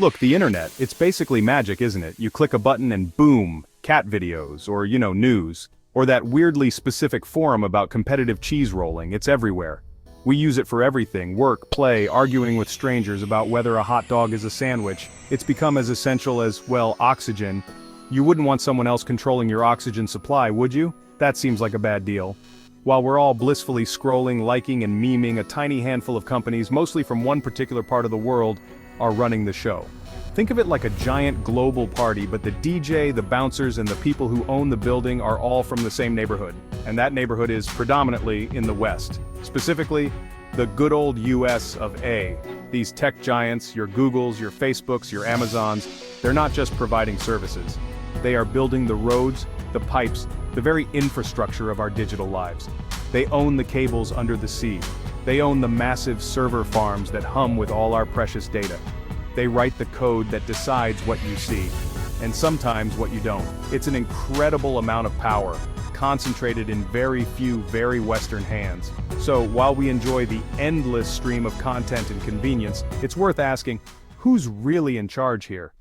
Look, the internet, it's basically magic, isn't it? You click a button and boom, cat videos, or news. Or that weirdly specific forum about competitive cheese rolling, it's everywhere. We use it for everything: work, play, arguing with strangers about whether a hot dog is a sandwich. It's become as essential as, well, oxygen. You wouldn't want someone else controlling your oxygen supply, would you? That seems like a bad deal. While we're all blissfully scrolling, liking and memeing, a tiny handful of companies, mostly from one particular part of the world, are running the show. Think of it like a giant global party, but the DJ, the bouncers, and the people who own the building are all from the same neighborhood. And that neighborhood is predominantly in the West. Specifically, the good old US of A. These tech giants, your Googles, your Facebooks, your Amazons, they're not just providing services. They are building the roads, the pipes, the very infrastructure of our digital lives. They own the cables under the sea. They own the massive server farms that hum with all our precious data. They write the code that decides what you see, and sometimes what you don't. It's an incredible amount of power, concentrated in very few, very Western hands. So, while we enjoy the endless stream of content and convenience, it's worth asking, who's really in charge here?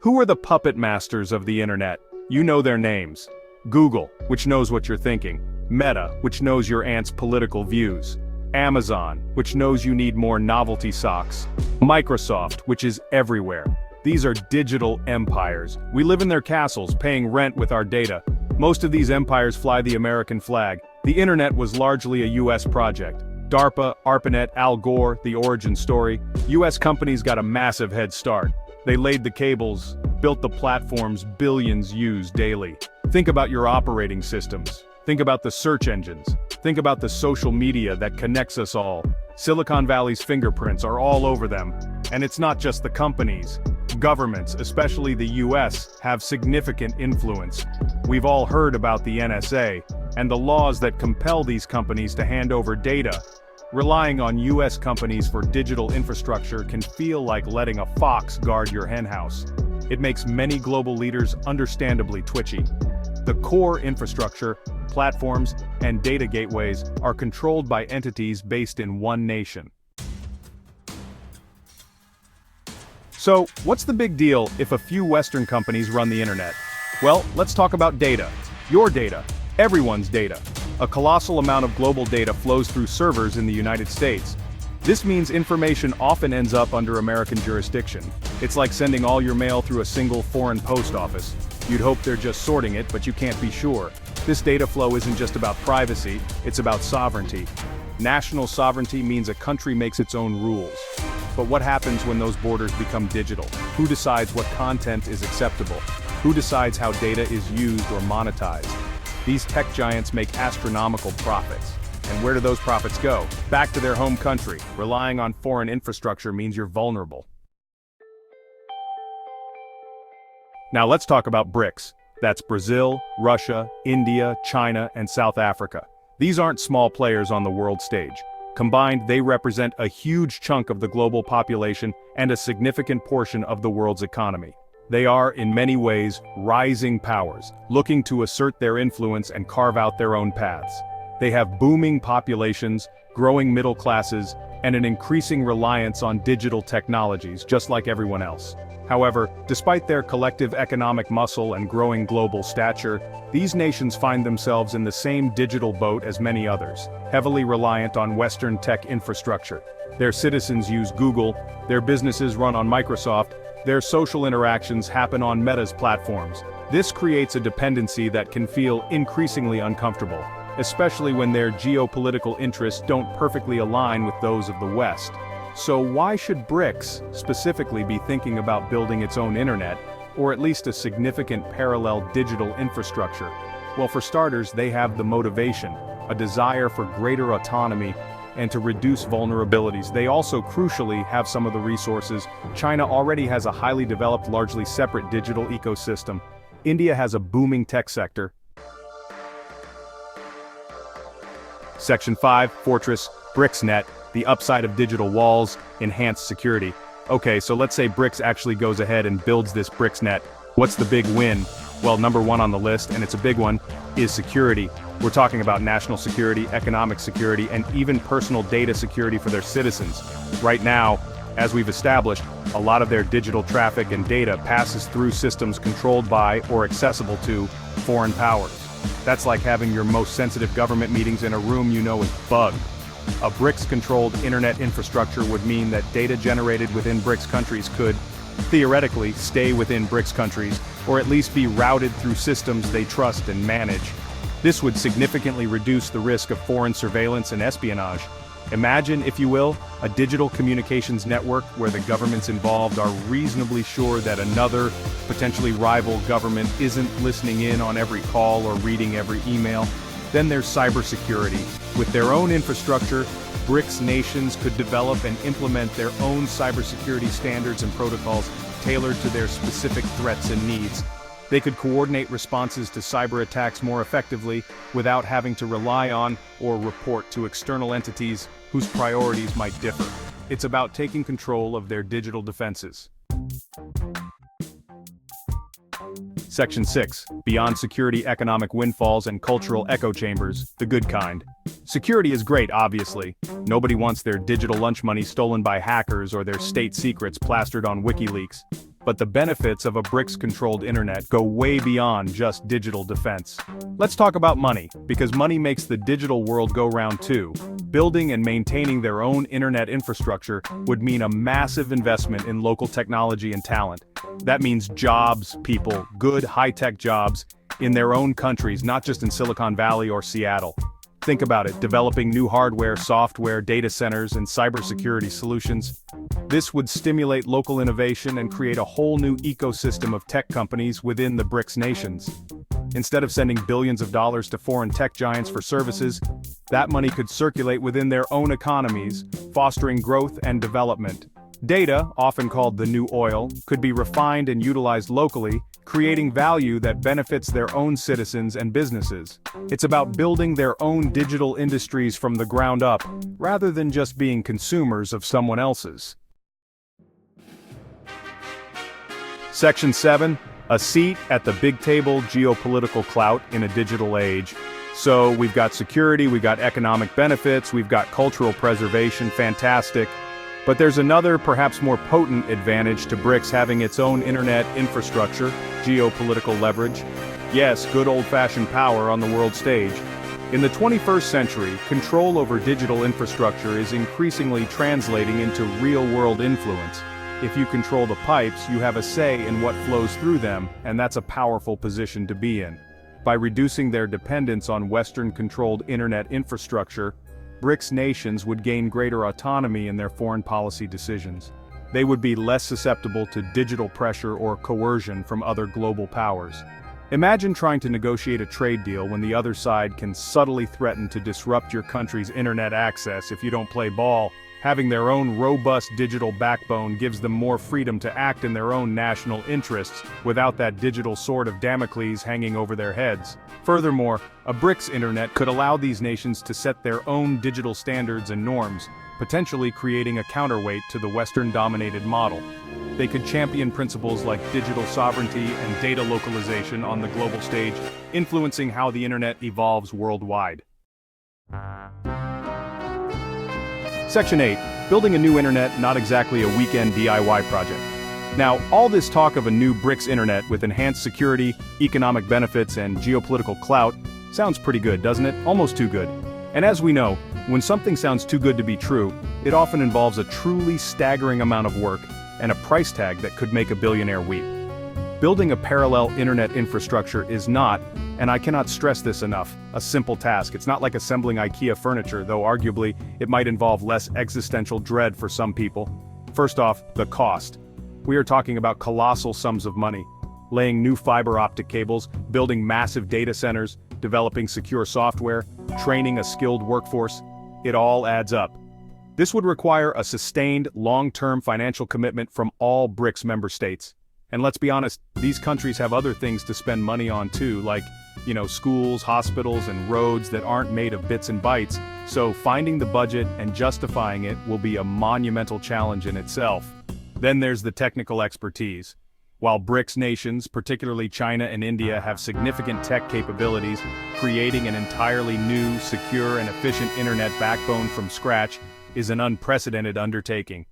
Who are the puppet masters of the internet? You know their names. Google, which knows what you're thinking. Meta, which knows your aunt's political views. Amazon, which knows you need more novelty socks. Microsoft, which is everywhere. These are digital empires. We live in their castles, paying rent with our data. Most of these empires fly the American flag. The internet was largely a US project. DARPA, ARPANET, Al Gore, the origin story. US companies got a massive head start. They laid the cables, built the platforms billions use daily. Think about your operating systems. Think about the search engines. Think about the social media that connects us all. Silicon Valley's fingerprints are all over them. And it's not just the companies. Governments, especially the US, have significant influence. We've all heard about the NSA, and the laws that compel these companies to hand over data. Relying on US companies for digital infrastructure can feel like letting a fox guard your henhouse. It makes many global leaders understandably twitchy. The core infrastructure, platforms, and data gateways are controlled by entities based in one nation. So, what's the big deal if a few Western companies run the internet? Well, let's talk about data. Your data. Everyone's data. A colossal amount of global data flows through servers in the United States. This means information often ends up under American jurisdiction. It's like sending all your mail through a single foreign post office. You'd hope they're just sorting it, but you can't be sure. This data flow isn't just about privacy, it's about sovereignty. National sovereignty means a country makes its own rules. But what happens when those borders become digital? Who decides what content is acceptable? Who decides how data is used or monetized? These tech giants make astronomical profits. And where do those profits go? Back to their home country. Relying on foreign infrastructure means you're vulnerable. Now let's talk about BRICS. That's Brazil, Russia, India, China, and South Africa. These aren't small players on the world stage. Combined, they represent a huge chunk of the global population and a significant portion of the world's economy. They are, in many ways, rising powers, looking to assert their influence and carve out their own paths. They have booming populations, growing middle classes, and an increasing reliance on digital technologies, just like everyone else. However, despite their collective economic muscle and growing global stature, these nations find themselves in the same digital boat as many others, heavily reliant on Western tech infrastructure. Their citizens use Google, their businesses run on Microsoft, their social interactions happen on Meta's platforms. This creates a dependency that can feel increasingly uncomfortable, especially when their geopolitical interests don't perfectly align with those of the West. So why should BRICS specifically be thinking about building its own internet, or at least a significant parallel digital infrastructure? Well, for starters, they have the motivation, a desire for greater autonomy, and to reduce vulnerabilities. They also crucially have some of the resources. China already has a highly developed, largely separate digital ecosystem. India has a booming tech sector. Section 5, Fortress, BRICSnet, the upside of digital walls, enhanced security. Okay, so let's say BRICS actually goes ahead and builds this BRICSnet. What's the big win? Well, number one on the list, and it's a big one, is security. We're talking about national security, economic security, and even personal data security for their citizens. Right now, as we've established, a lot of their digital traffic and data passes through systems controlled by or accessible to foreign powers. That's like having your most sensitive government meetings in a room you know is bugged. A BRICS-controlled internet infrastructure would mean that data generated within BRICS countries could, theoretically, stay within BRICS countries, or at least be routed through systems they trust and manage. This would significantly reduce the risk of foreign surveillance and espionage. Imagine, if you will, a digital communications network where the governments involved are reasonably sure that another, potentially rival government isn't listening in on every call or reading every email. Then there's cybersecurity. With their own infrastructure, BRICS nations could develop and implement their own cybersecurity standards and protocols tailored to their specific threats and needs. They could coordinate responses to cyber attacks more effectively without having to rely on or report to external entities whose priorities might differ. It's about taking control of their digital defenses. Section 6. Beyond security, economic windfalls and cultural echo chambers, the good kind. Security is great, obviously. Nobody wants their digital lunch money stolen by hackers or their state secrets plastered on WikiLeaks. But the benefits of a BRICS-controlled internet go way beyond just digital defense. Let's talk about money, because money makes the digital world go round too. Building and maintaining their own internet infrastructure would mean a massive investment in local technology and talent. That means jobs, people, good high-tech jobs, in their own countries, not just in Silicon Valley or Seattle. Think about it, developing new hardware, software, data centers, and cybersecurity solutions. This would stimulate local innovation and create a whole new ecosystem of tech companies within the BRICS nations. Instead of sending billions of dollars to foreign tech giants for services, that money could circulate within their own economies, fostering growth and development. Data, often called the new oil, could be refined and utilized locally, creating value that benefits their own citizens and businesses. It's about building their own digital industries from the ground up, rather than just being consumers of someone else's. Section 7. A seat at the big table, geopolitical clout in a digital age. So we've got security, we've got economic benefits, we've got cultural preservation, fantastic. But there's another, perhaps more potent advantage to BRICS having its own internet infrastructure, geopolitical leverage. Yes, good old-fashioned power on the world stage. In the 21st century, control over digital infrastructure is increasingly translating into real-world influence. If you control the pipes, you have a say in what flows through them, and that's a powerful position to be in. By reducing their dependence on Western-controlled internet infrastructure, BRICS nations would gain greater autonomy in their foreign policy decisions. They would be less susceptible to digital pressure or coercion from other global powers. Imagine trying to negotiate a trade deal when the other side can subtly threaten to disrupt your country's internet access if you don't play ball. Having their own robust digital backbone gives them more freedom to act in their own national interests without that digital sword of Damocles hanging over their heads. Furthermore, a BRICS internet could allow these nations to set their own digital standards and norms, potentially creating a counterweight to the Western-dominated model. They could champion principles like digital sovereignty and data localization on the global stage, influencing how the internet evolves worldwide. Section 8. Building a new internet, not exactly a weekend DIY project. Now, all this talk of a new BRICS internet with enhanced security, economic benefits, and geopolitical clout sounds pretty good, doesn't it? Almost too good. And as we know, when something sounds too good to be true, it often involves a truly staggering amount of work and a price tag that could make a billionaire weep. Building a parallel internet infrastructure is not, and I cannot stress this enough, a simple task. It's not like assembling IKEA furniture, though arguably it might involve less existential dread for some people. First off, the cost. We are talking about colossal sums of money. Laying new fiber optic cables, building massive data centers, developing secure software, training a skilled workforce. It all adds up. This would require a sustained, long-term financial commitment from all BRICS member states. And let's be honest, these countries have other things to spend money on too, like, schools, hospitals, and roads that aren't made of bits and bytes. So finding the budget and justifying it will be a monumental challenge in itself. Then there's the technical expertise. While BRICS nations, particularly China and India, have significant tech capabilities, creating an entirely new, secure, and efficient internet backbone from scratch is an unprecedented undertaking.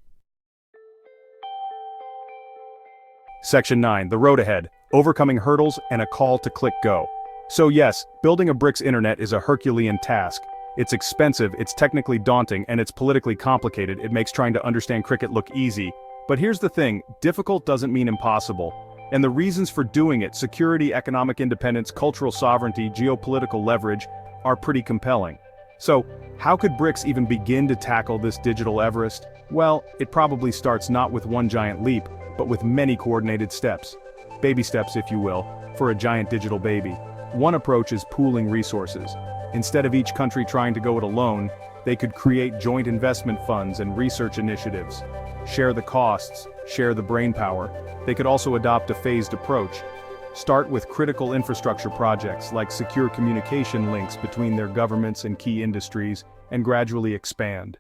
Section 9. The road ahead. Overcoming hurdles and a call to click go. So yes, building a BRICS internet is a Herculean task. It's expensive, it's technically daunting, and it's politically complicated. It makes trying to understand cricket look easy. But here's the thing, difficult doesn't mean impossible. And the reasons for doing it, security, economic independence, cultural sovereignty, geopolitical leverage, are pretty compelling. So, how could BRICS even begin to tackle this digital Everest? Well, it probably starts not with one giant leap, but with many coordinated steps. Baby steps, if you will, for a giant digital baby. One approach is pooling resources. Instead of each country trying to go it alone, they could create joint investment funds and research initiatives. Share the costs, share the brainpower. They could also adopt a phased approach. Start with critical infrastructure projects like secure communication links between their governments and key industries, and gradually expand.